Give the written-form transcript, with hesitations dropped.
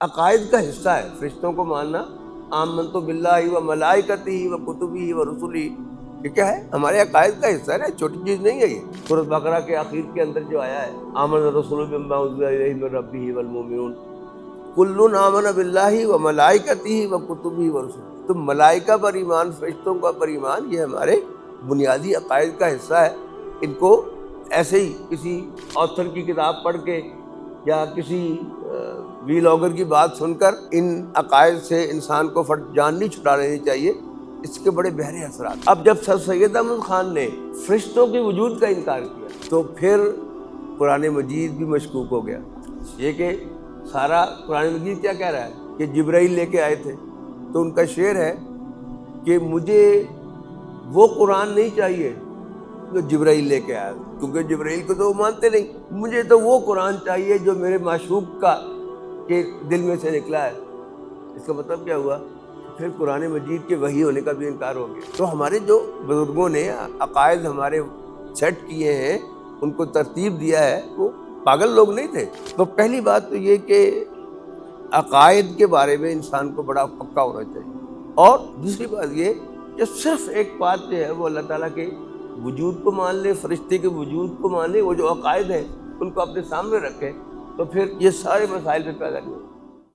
عقائد کا حصہ ہے فرشتوں کو ماننا. آمنت باللہ و ملائکتہ و کتبہ و رسلہ، یہ کیا ہے؟ ہمارے عقائد کا حصہ ہے نا، چھوٹی چیز نہیں ہے یہ. سورۃ بقرہ کے آخر کے اندر جو آیا ہے آمن الرسول بما انزل الیہ من ربہ والمؤمنون کل آمن باللہ و ملائکتہ و کتبہ و رسلہ. تو ملائکہ پر ایمان، فرشتوں کا پر ایمان، یہ ہمارے بنیادی عقائد کا حصہ ہے. ان کو ایسے ہی کسی آتھر کی کتاب پڑھ کے یا کسی ویلاگر کی بات سن کر ان عقائد سے انسان کو جان نہیں چھڑا لینی چاہیے. اس کے بڑے گہرے اثرات. اب جب سر سید احمد خان نے فرشتوں کے وجود کا انکار کیا تو پھر قرآن مجید بھی مشکوک ہو گیا. یہ کہ سارا قرآن مجید کیا کہہ رہا ہے کہ جبرائیل لے کے آئے تھے، تو ان کا شعر ہے کہ مجھے وہ قرآن نہیں چاہیے جو جبرائیل لے کے آیا، کیونکہ جبرائیل کو تو وہ مانتے نہیں. مجھے تو وہ قرآن چاہیے جو میرے معشوق کا کے دل میں سے نکلا ہے. اس کا مطلب کیا ہوا؟ پھر قرآن مجید کے وحی ہونے کا بھی انکار ہو گیا. تو ہمارے جو بزرگوں نے عقائد ہمارے سیٹ کیے ہیں، ان کو ترتیب دیا ہے، وہ پاگل لوگ نہیں تھے. تو پہلی بات تو یہ کہ عقائد کے بارے میں انسان کو بڑا پکا ہونا چاہیے. اور دوسری بات یہ کہ صرف ایک بات جو ہے وہ اللہ تعالیٰ کے وجود کو مان لے، فرشتے کے وجود کو مان لے، وہ جو عقائد ہیں ان کو اپنے سامنے رکھے، تو پھر یہ سارے مسائل پہ پیدا نہیں ہوتے.